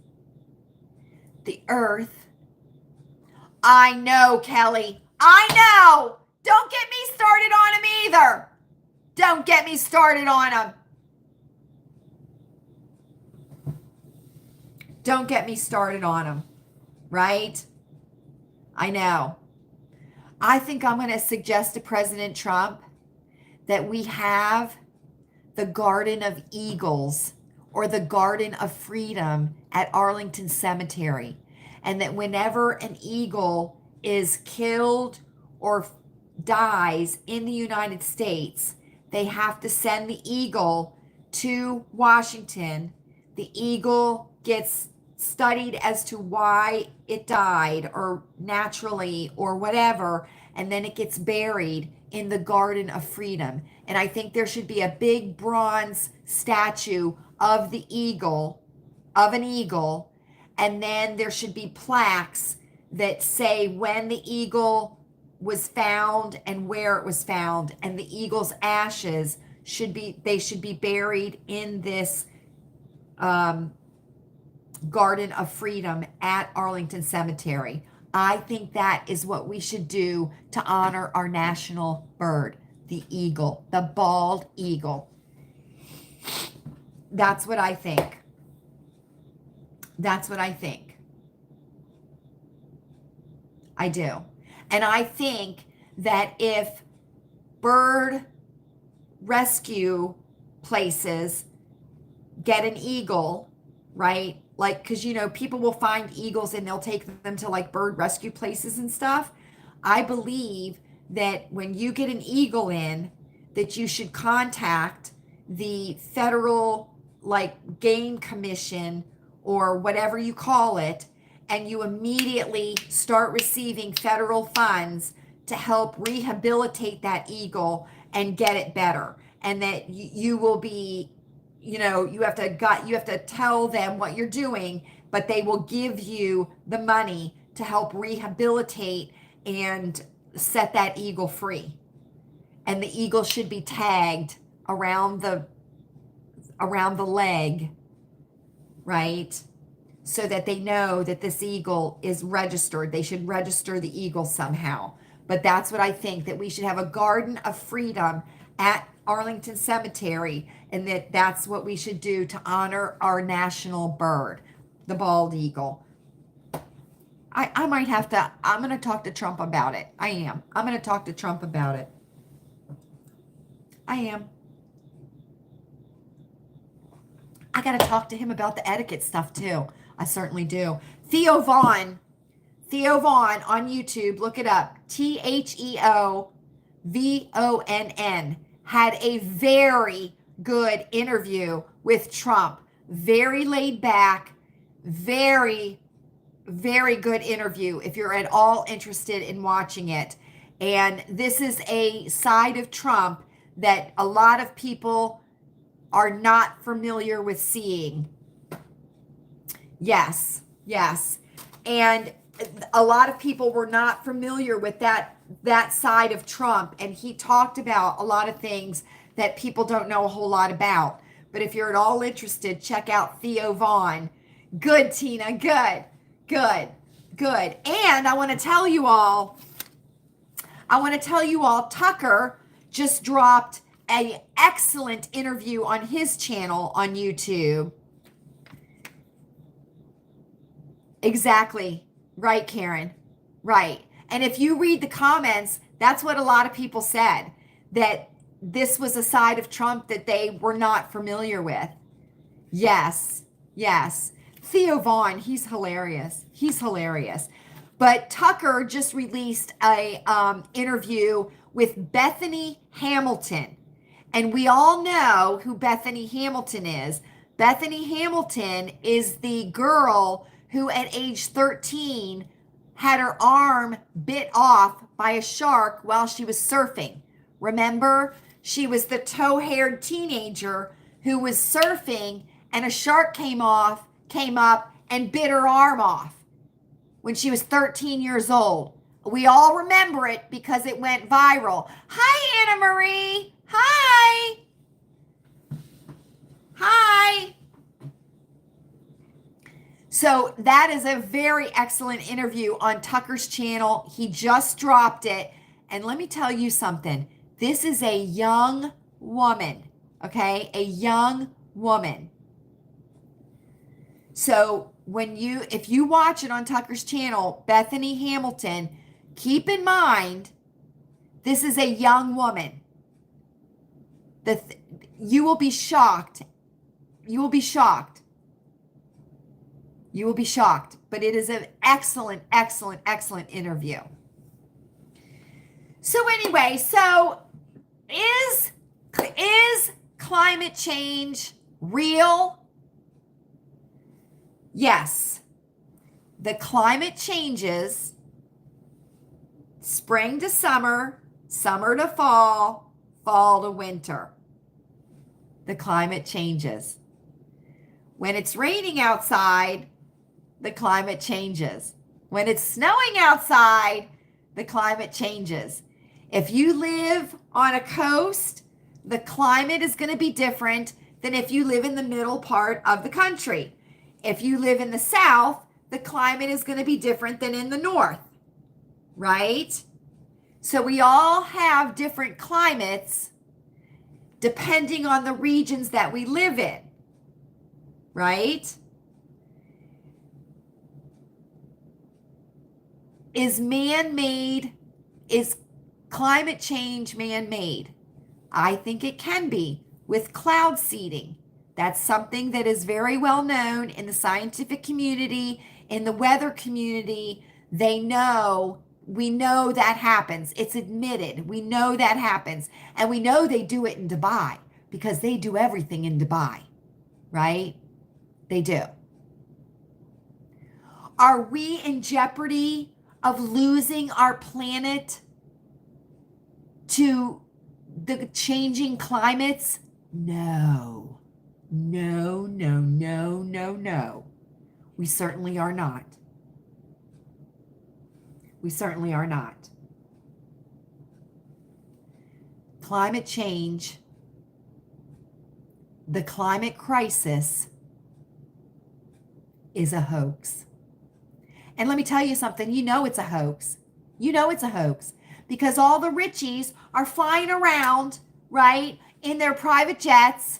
the earth, I know, Kelly, I know. Don't get me started on him either. Don't get me started on him. Don't get me started on him. Right? I know. I think I'm going to suggest to President Trump that we have the Garden of Eagles or the Garden of Freedom at Arlington Cemetery. And that whenever an eagle is killed or dies in the United States, they have to send the eagle to Washington. The eagle gets studied as to why it died or naturally or whatever, and then it gets buried in the Garden of Freedom. And I think there should be a big bronze statue of the eagle, of an eagle, and then there should be plaques that say when the eagle was found and where it was found, and the eagle's ashes should be buried in this Garden of Freedom at Arlington Cemetery. I think that is what we should do to honor our national bird, the eagle, the bald eagle. That's what I think. That's what I think. I do. And I think that if bird rescue places get an eagle, right? Like, because, you know, people will find eagles and they'll take them to like bird rescue places and stuff. I believe that when you get an eagle in, that you should contact the federal like game commission or whatever you call it, and you immediately start receiving federal funds to help rehabilitate that eagle and get it better. And that you will be, you know, you have to tell them what you're doing, but they will give you the money to help rehabilitate and set that eagle free. And the eagle should be tagged around the leg, right? So that they know that this eagle is registered. They should register the eagle somehow. But that's what I think, that we should have a Garden of Freedom at Arlington Cemetery, and that's what we should do to honor our national bird, the bald eagle. I might have to, I'm going to talk to Trump about it. I'm going to talk to Trump about it. I am. I got to talk to him about the etiquette stuff too. I certainly do. Theo Vaughn on YouTube, look it up. TheoVonn had a very good interview with Trump. Very laid back, very, very good interview if you're at all interested in watching it. And this is a side of Trump that a lot of people are not familiar with seeing. Yes. And a lot of people were not familiar with that side of Trump. And he talked about a lot of things that people don't know a whole lot about. But if you're at all interested, check out Theo Vaughn. Good, Tina, good. And I want to tell you all, Tucker just dropped an excellent interview on his channel on YouTube. Exactly. Right, Karen. Right. And if you read the comments, that's what a lot of people said, that this was a side of Trump that they were not familiar with. Yes. Theo Vaughn, he's hilarious. But Tucker just released a interview with Bethany Hamilton. And we all know who Bethany Hamilton is. Bethany Hamilton is the girl who at age 13 had her arm bit off by a shark while she was surfing. Remember? She was the tow-haired teenager who was surfing, and a shark came up and bit her arm off when she was 13 years old. We all remember it because it went viral. Hi, Anna Marie. Hi. So that is a very excellent interview on Tucker's channel. He just dropped it. And let me tell you something. This is a young woman, okay? A young woman. So if you watch it on Tucker's channel, Bethany Hamilton, keep in mind, this is a young woman. You will be shocked. But it is an excellent interview. So anyway, is climate change real? Yes. The climate changes spring to summer, summer to fall, fall to winter. The climate changes. When it's raining outside, the climate changes. When it's snowing outside, the climate changes. If you live on a coast, the climate is going to be different than if you live in the middle part of the country. If you live in the South, the climate is going to be different than in the North, right? So we all have different climates depending on the regions that we live in, right? Is climate change man-made? I think it can be with cloud seeding. That's something that is very well known in the scientific community, in the weather community. We know that happens. It's admitted. We know that happens. And we know they do it in Dubai because they do everything in Dubai, right? They do. Are we in jeopardy of losing our planet to the changing climates? No. No, no, no, no, no. We certainly are not. We certainly are not. Climate change, the climate crisis, is a hoax. And let me tell you something, you know it's a hoax. You know it's a hoax because all the richies are flying around, right, in their private jets,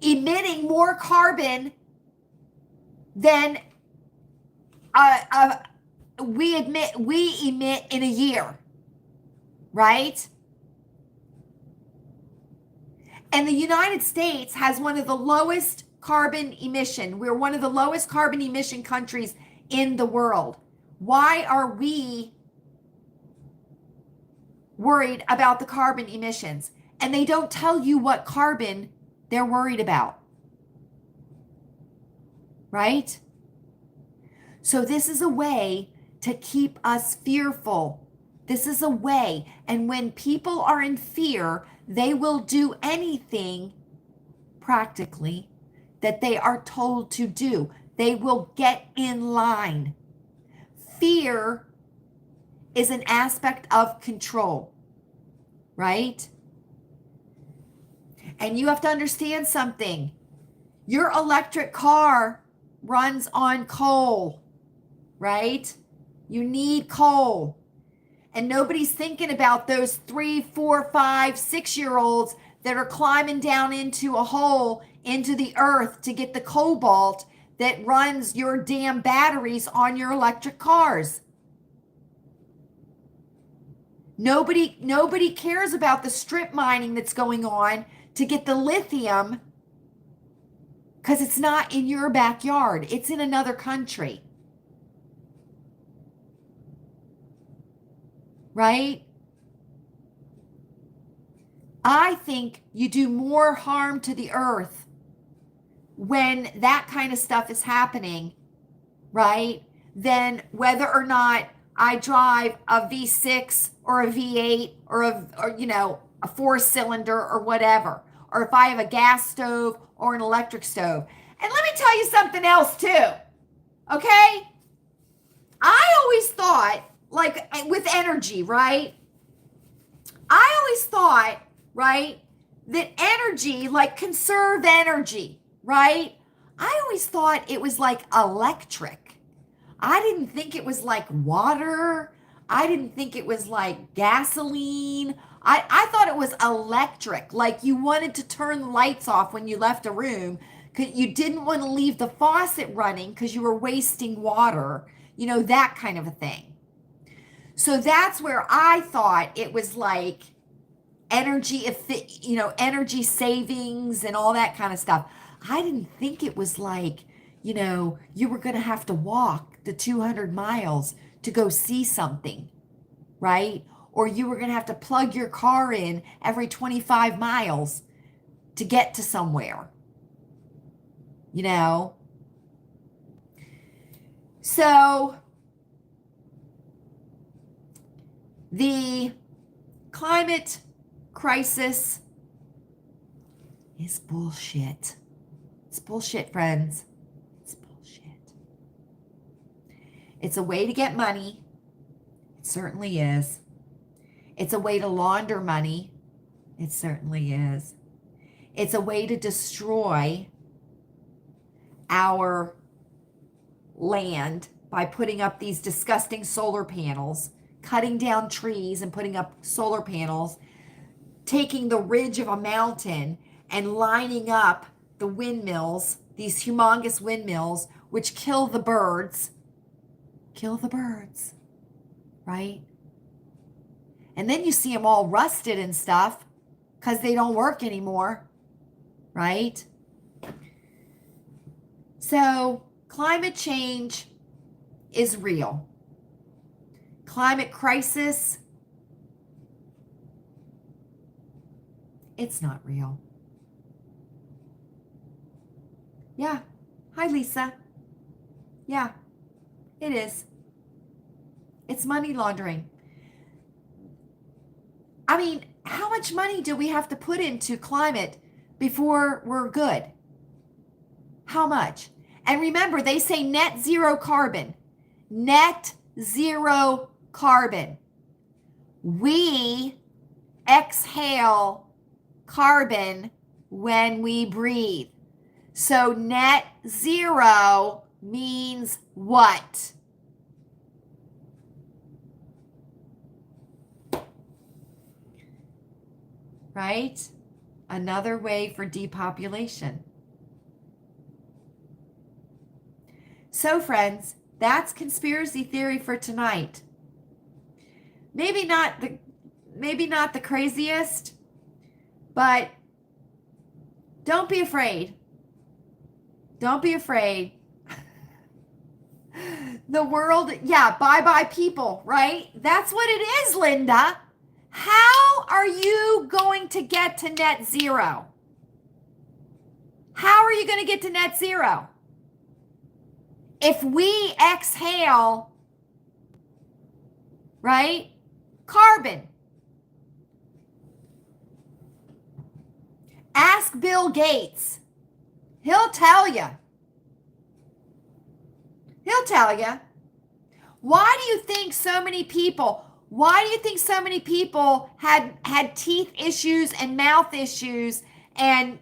emitting more carbon than we emit in a year, right? And the United States has one of the lowest carbon emission. We're one of the lowest carbon emission countries in the world. Why are we worried about the carbon emissions? And they don't tell you what carbon they're worried about, right? So this is a way to keep us fearful. This is a way. And when people are in fear, they will do anything practically that they are told to do. They will get in line. Fear is an aspect of control, right? And you have to understand something. Your electric car runs on coal, right? You need coal. And nobody's thinking about those 3, 4, 5, 6-year-olds that are climbing down into a hole into the earth to get the cobalt that runs your damn batteries on your electric cars. Nobody cares about the strip mining that's going on to get the lithium because it's not in your backyard. It's in another country. Right? I think you do more harm to the earth when that kind of stuff is happening, right? Than whether or not I drive a V6 or a V8 or a 4-cylinder or whatever, or if I have a gas stove or an electric stove. And let me tell you something else too, okay? I always thought, like with energy, right? I always thought, right, that energy, like conserve energy, right? I always thought it was like electric. I didn't think it was like water. I didn't think it was like gasoline. I thought it was electric, like you wanted to turn the lights off when you left a room because you didn't want to leave the faucet running because you were wasting water, that kind of a thing. So that's where I thought it was like energy savings and all that kind of stuff. I didn't think it was like, you were going to have to walk the 200 miles to go see something, right? Or you were going to have to plug your car in every 25 miles to get to somewhere, So the climate crisis is bullshit. It's bullshit, friends. It's bullshit. It's a way to get money. It certainly is. It's a way to launder money. It certainly is. It's a way to destroy our land by putting up these disgusting solar panels, cutting down trees and putting up solar panels, taking the ridge of a mountain and lining up the windmills, these humongous windmills, which kill the birds, right? And then you see them all rusted and stuff because they don't work anymore, right? So climate change is real. Climate crisis, it's not real. Yeah. Hi, Lisa. Yeah, it is. It's money laundering. I mean, how much money do we have to put into climate before we're good? How much? And remember, they say net zero carbon. Net zero carbon. We exhale carbon when we breathe. So net zero means what? Right? Another way for depopulation. So friends, that's conspiracy theory for tonight. Maybe not the craziest, but don't be afraid. Don't be afraid. The world, yeah, bye-bye people, right? That's what it is, Linda. How are you going to get to net zero? How are you going to get to net zero? If we exhale, right, carbon. Ask Bill Gates. He'll tell you. He'll tell you. Why do you think so many people had teeth issues and mouth issues and,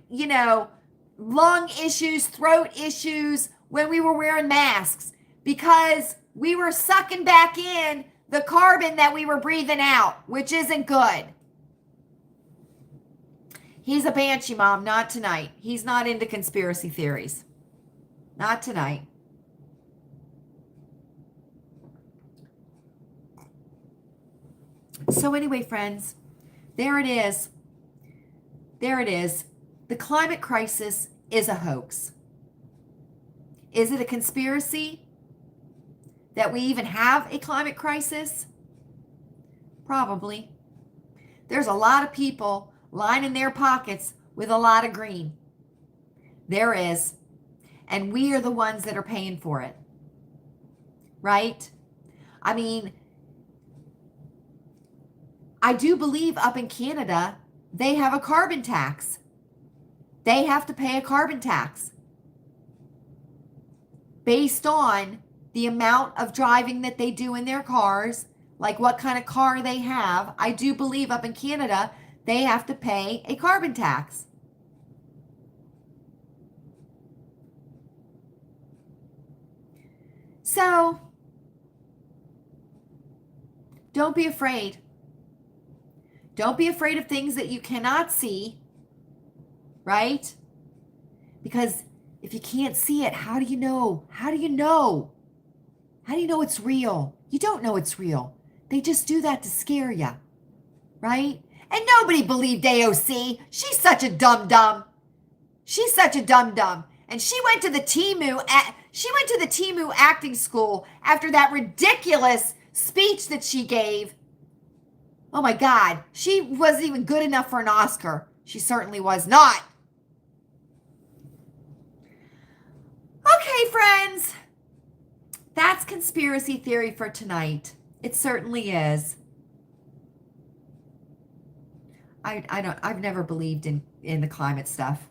lung issues, throat issues when we were wearing masks? Because we were sucking back in the carbon that we were breathing out, which isn't good. He's a banshee, Mom. Not tonight. He's not into conspiracy theories. Not tonight. So anyway, friends, there it is. There it is. The climate crisis is a hoax. Is it a conspiracy that we even have a climate crisis? Probably. There's a lot of people lining their pockets with a lot of green. There is. And we are the ones that are paying for it. Right? I mean, I do believe up in Canada, they have a carbon tax. They have to pay a carbon tax based on the amount of driving that they do in their cars, like what kind of car they have. I do believe up in Canada, they have to pay a carbon tax. So, don't be afraid. Don't be afraid of things that you cannot see, right? Because if you can't see it, how do you know? How do you know? How do you know it's real? You don't know it's real. They just do that to scare you, right? And nobody believed AOC. She's such a dum-dum. She's such a dum-dum. And she went to the Temu acting school after that ridiculous speech that she gave. Oh my God, she wasn't even good enough for an Oscar. She certainly was not. Okay, friends. That's conspiracy theory for tonight. It certainly is. I've never believed in the climate stuff.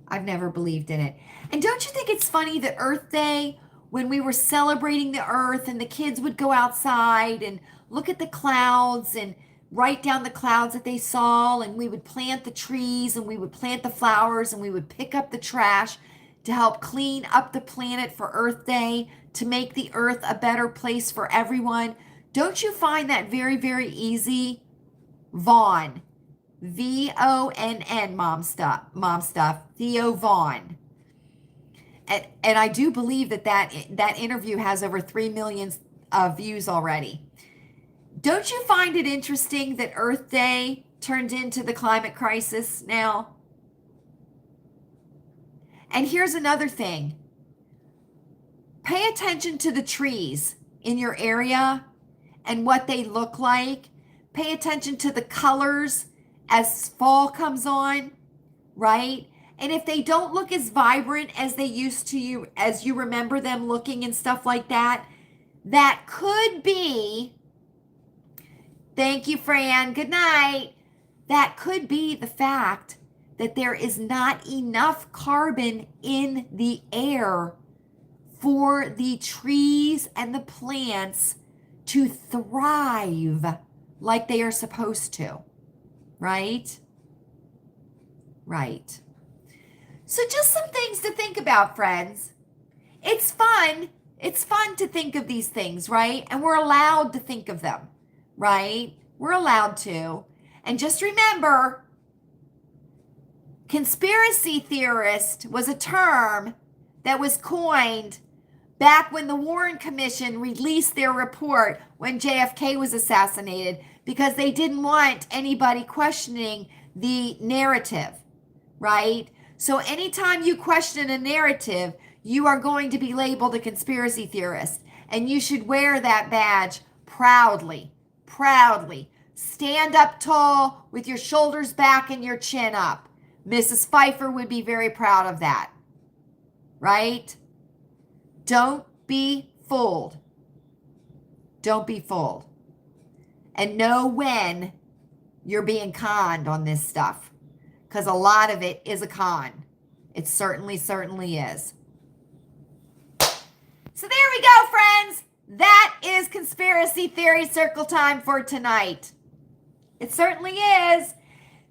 I've never believed in it. And don't you think it's funny that Earth Day, when we were celebrating the Earth and the kids would go outside and look at the clouds and write down the clouds that they saw, and we would plant the trees and we would plant the flowers and we would pick up the trash to help clean up the planet for Earth Day, to make the earth a better place for everyone. Don't you find that very, very easy? Vaughn. VONN, mom stuff. Theo Vaughn. And I do believe that interview has over 3 million views already. Don't you find it interesting that Earth Day turned into the climate crisis now? And here's another thing. Pay attention to the trees in your area and what they look like. Pay attention to the colors as fall comes on, right? And if they don't look as vibrant as they used to, as you remember them looking and stuff like that, that could be, thank you, Fran, good night. That could be the fact that there is not enough carbon in the air for the trees and the plants to thrive like they are supposed to, right? Right. So just some things to think about, friends. It's fun. It's fun to think of these things, right? And we're allowed to think of them, right? We're allowed to. And just remember, conspiracy theorist was a term that was coined back when the Warren Commission released their report when JFK was assassinated, because they didn't want anybody questioning the narrative, right? So anytime you question a narrative, you are going to be labeled a conspiracy theorist. And you should wear that badge proudly, proudly. Stand up tall with your shoulders back and your chin up. Mrs. Pfeiffer would be very proud of that, right? Don't be fooled. Don't be fooled. And know when you're being conned on this stuff, because a lot of it is a con. It certainly is. So there we go, friends. That is Conspiracy Theory Circle time for tonight. It certainly is.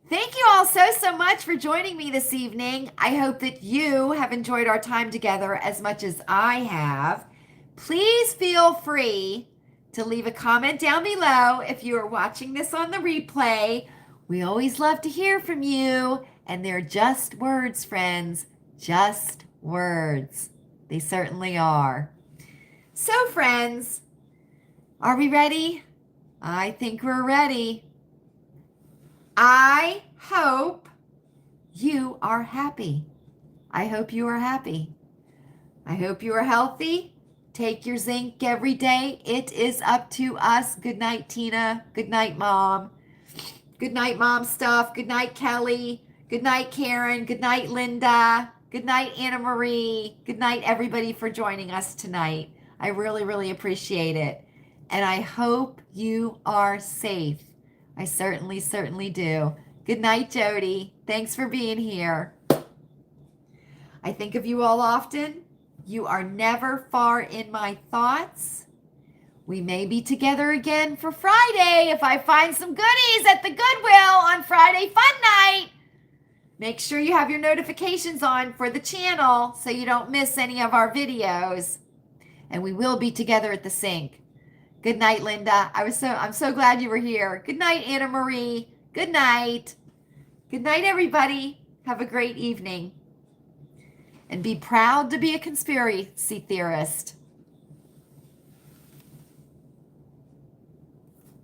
Thank you all so much for joining me this evening. I hope that you have enjoyed our time together as much as I have. Please feel free to leave a comment down below if you are watching this on the replay. We always love to hear from you. And they're just words, friends. Just words. They certainly are. So, friends, are we ready? I think we're ready. I hope you are happy. I hope you are happy. I hope you are healthy. Take your zinc every day. It is up to us. Good night, Tina. Good night, Mom. Good night, Mom Stuff. Good night, Kelly. Good night, Karen. Good night, Linda. Good night, Anna Marie. Good night, everybody, for joining us tonight. I really appreciate it. And I hope you are safe. I certainly do. Good night, Jody. Thanks for being here. I think of you all often. You are never far in my thoughts. We may be together again for Friday if I find some goodies at the Goodwill on Friday Fun Night. Make sure you have your notifications on for the channel so you don't miss any of our videos. And we will be together at the sink. Good night, Linda. I'm so glad you were here. Good night, Anna Marie. Good night. Good night, everybody. Have a great evening. And be proud to be a conspiracy theorist.